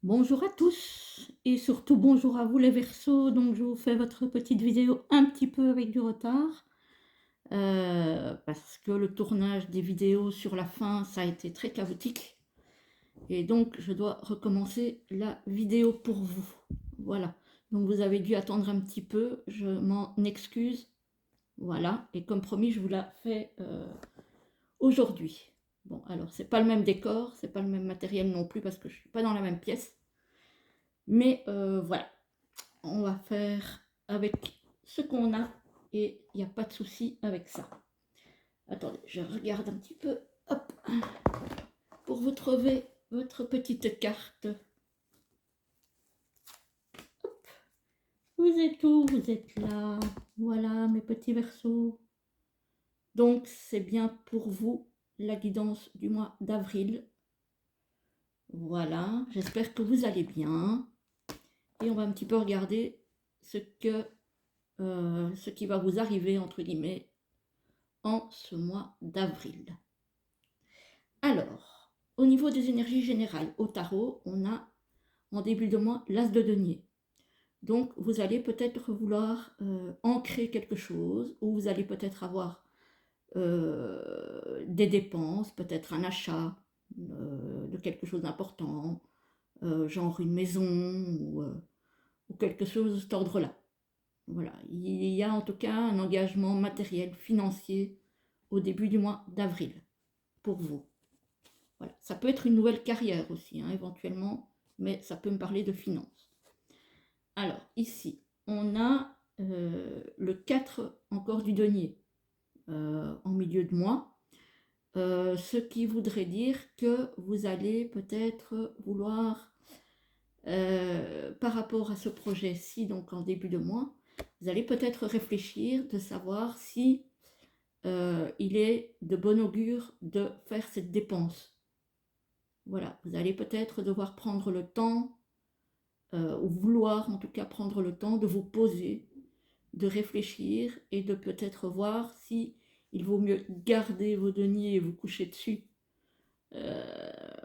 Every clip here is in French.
Bonjour à tous et surtout bonjour à vous les Verseaux. Donc je vous fais votre petite vidéo un petit peu avec du retard parce que le tournage des vidéos sur la fin ça a été très chaotique et donc je dois recommencer la vidéo pour vous. Voilà, donc vous avez dû attendre un petit peu, je m'en excuse. Voilà, et comme promis je vous la fais aujourd'hui. Bon alors c'est pas le même décor, c'est pas le même matériel non plus parce que je suis pas dans la même pièce. Mais voilà, on va faire avec ce qu'on a et il n'y a pas de souci avec ça. Attendez, je regarde un petit peu, hop, pour vous trouver votre petite carte. Vous êtes où? Vous êtes là. Voilà mes petits versos. Donc c'est bien pour vous la guidance du mois d'avril. Voilà, j'espère que vous allez bien. Et on va un petit peu regarder ce qui va vous arriver, entre guillemets, en ce mois d'avril. Alors, au niveau des énergies générales, au tarot, on a en début de mois l'as de denier. Donc, vous allez peut-être vouloir ancrer quelque chose, ou vous allez peut-être avoir des dépenses, peut-être un achat de quelque chose d'important, genre une maison ou quelque chose de cet ordre-là. Voilà, il y a en tout cas un engagement matériel, financier au début du mois d'avril pour vous. Voilà. Ça peut être une nouvelle carrière aussi, hein, éventuellement, mais ça peut me parler de finances. Alors, ici, on a le 4 encore du denier en milieu de mois, ce qui voudrait dire que vous allez peut-être vouloir, par rapport à ce projet-ci, donc en début de mois, vous allez peut-être réfléchir de savoir si il est de bon augure de faire cette dépense. Voilà, vous allez peut-être devoir prendre le temps, ou vouloir en tout cas prendre le temps de vous poser, de réfléchir et de peut-être voir si il vaut mieux garder vos deniers et vous coucher dessus,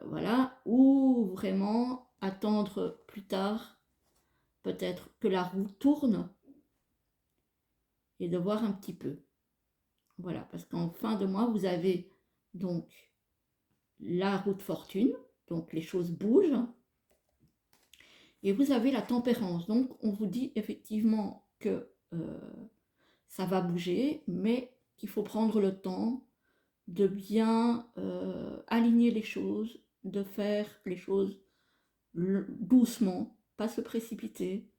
voilà, ou vraiment attendre plus tard, peut-être que la roue tourne et de voir un petit peu. Voilà, parce qu'en fin de mois, vous avez donc la roue de fortune, donc les choses bougent. Et vous avez la tempérance. Donc, on vous dit effectivement que ça va bouger, mais qu'il faut prendre le temps de bien aligner les choses, de faire les choses doucement, pas se précipiter,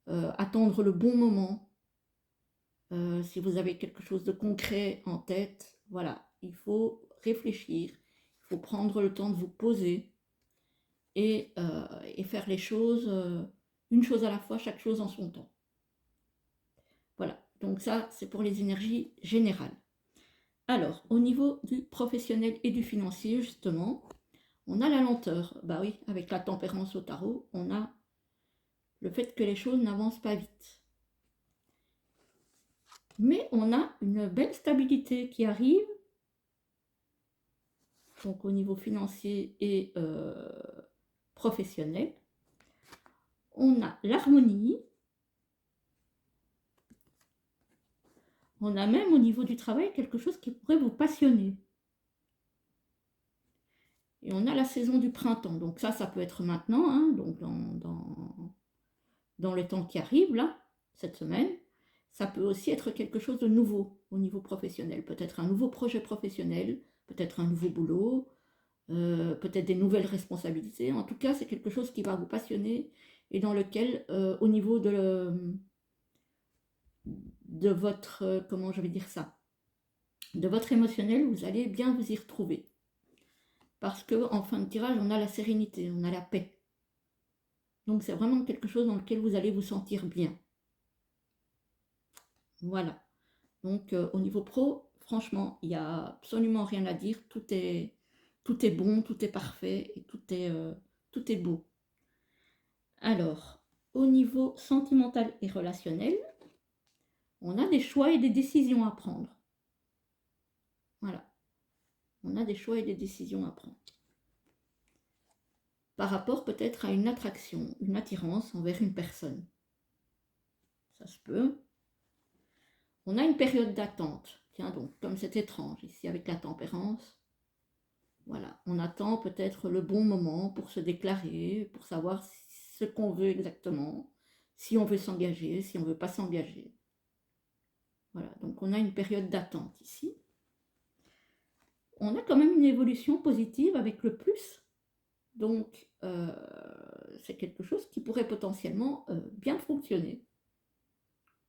attendre le bon moment. Si vous avez quelque chose de concret en tête, voilà, il faut réfléchir, il faut prendre le temps de vous poser et faire les choses, une chose à la fois, chaque chose en son temps. Voilà, donc ça, c'est pour les énergies générales. Alors, au niveau du professionnel et du financier, justement, on a la lenteur. Bah oui, avec la tempérance au tarot, on a le fait que les choses n'avancent pas vite. Mais on a une belle stabilité qui arrive, donc au niveau financier et professionnel. On a l'harmonie. On a même au niveau du travail quelque chose qui pourrait vous passionner. Et on a la saison du printemps. Donc ça peut être maintenant, hein, donc dans les temps qui arrivent, là, cette semaine. Ça peut aussi être quelque chose de nouveau au niveau professionnel. Peut-être un nouveau projet professionnel, peut-être un nouveau boulot, peut-être des nouvelles responsabilités. En tout cas, c'est quelque chose qui va vous passionner et dans lequel, au niveau de votre, comment je vais dire ça, de votre émotionnel, vous allez bien vous y retrouver. Parce qu'en fin de tirage, on a la sérénité, on a la paix. Donc c'est vraiment quelque chose dans lequel vous allez vous sentir bien. Voilà. Donc au niveau pro, franchement, il n'y a absolument rien à dire. Tout est bon, tout est parfait et tout est beau. Alors, au niveau sentimental et relationnel, on a des choix et des décisions à prendre. Voilà. On a des choix et des décisions à prendre. par rapport peut-être à une attraction, une attirance envers une personne. Ça se peut. On a une période d'attente. Tiens donc, comme c'est étrange ici avec la tempérance. Voilà, on attend peut-être le bon moment pour se déclarer, pour savoir ce qu'on veut exactement, si on veut s'engager, si on ne veut pas s'engager. Voilà, donc on a une période d'attente ici. On a quand même une évolution positive avec le plus. Donc, c'est quelque chose qui pourrait potentiellement bien fonctionner.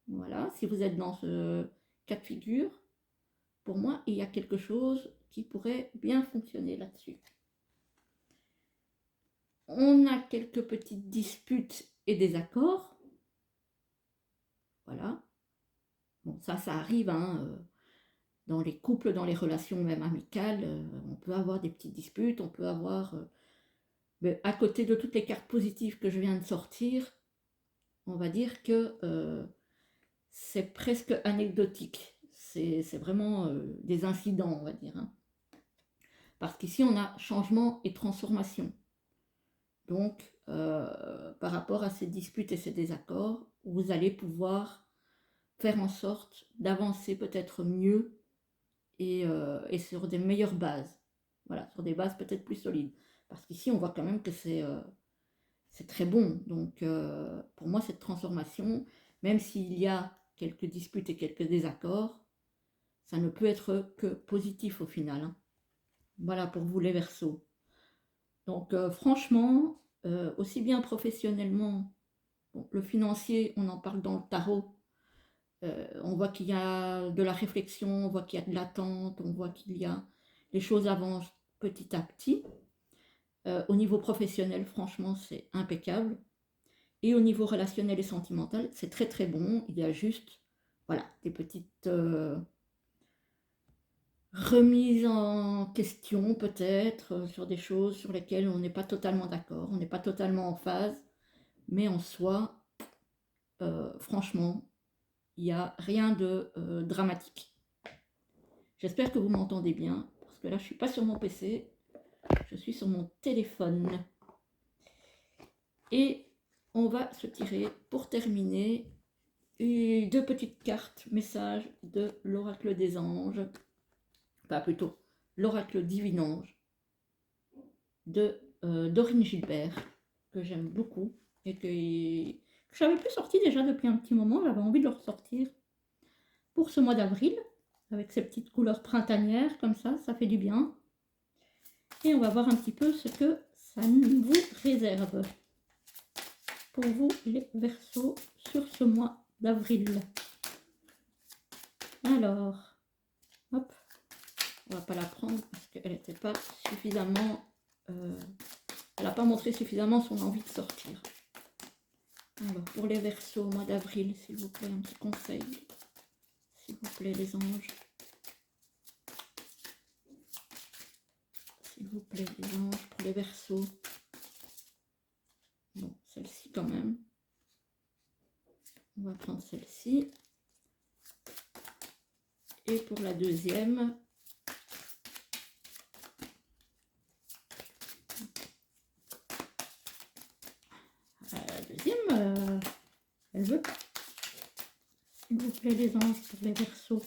Voilà, si vous êtes dans ce cas de figure, pour moi, il y a quelque chose qui pourrait bien fonctionner là-dessus. On a quelques petites disputes et désaccords. Voilà. Bon, ça arrive, hein, dans les couples, dans les relations même amicales, on peut avoir des petites disputes, on peut avoir... mais à côté de toutes les cartes positives que je viens de sortir, on va dire que c'est presque anecdotique. C'est vraiment des incidents, on va dire. Hein. Parce qu'ici, on a changement et transformation. Donc, par rapport à ces disputes et ces désaccords, vous allez pouvoir faire en sorte d'avancer peut-être mieux et sur des meilleures bases. Voilà, sur des bases peut-être plus solides. Parce qu'ici, on voit quand même que c'est très bon. Donc, pour moi, cette transformation, même s'il y a quelques disputes et quelques désaccords, ça ne peut être que positif au final. Hein. Voilà pour vous les Verseaux. Donc, franchement, aussi bien professionnellement, bon, le financier, on en parle dans le tarot, on voit qu'il y a de la réflexion, on voit qu'il y a de l'attente, on voit qu'il y a... Les choses avancent petit à petit. Au niveau professionnel, franchement, c'est impeccable. Et au niveau relationnel et sentimental, c'est très très bon. Il y a juste, voilà, des petites remises en question peut-être sur des choses sur lesquelles on n'est pas totalement d'accord, on n'est pas totalement en phase. Mais en soi, franchement, il n'y a rien de dramatique. J'espère que vous m'entendez bien, parce que là, je ne suis pas sur mon PC, je suis sur mon téléphone. Et on va se tirer, pour terminer, deux petites cartes messages de l'oracle des anges, enfin plutôt l'oracle divin-ange de Dorine Gilbert, que j'aime beaucoup et que je n'avais plus sorti déjà depuis un petit moment. J'avais envie de le ressortir pour ce mois d'avril, avec ces petites couleurs printanières, comme ça fait du bien. Et on va voir un petit peu ce que ça vous réserve pour vous les Verseaux sur ce mois d'avril. Alors, hop, on va pas la prendre parce qu'elle n'était pas suffisamment... elle n'a pas montré suffisamment son envie de sortir. Alors, pour les Verseaux au mois d'avril, s'il vous plaît, un petit conseil. S'il vous plaît, les anges. S'il vous plaît, les anges, pour les Verseaux. Bon, celle-ci quand même. On va prendre celle-ci. Et pour la deuxième, elle veut pas. S'il vous plaît, les anges, pour les Verseaux.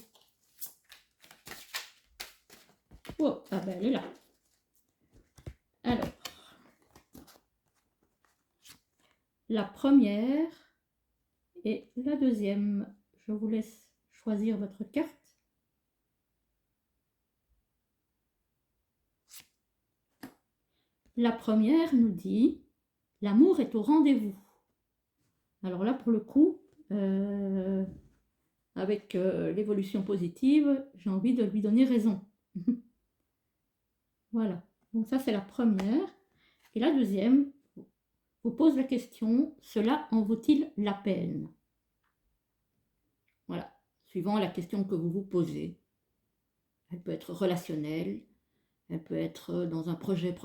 Oh, ah ben elle est là. Alors, la première et la deuxième. Je vous laisse choisir votre carte. La première nous dit « L'amour est au rendez-vous ». Alors là, pour le coup, avec l'évolution positive, j'ai envie de lui donner raison. Voilà, donc ça c'est la première. Et la deuxième vous pose la question « Cela en vaut-il la peine ?» Voilà, suivant la question que vous vous posez. Elle peut être relationnelle, elle peut être dans un projet professionnel.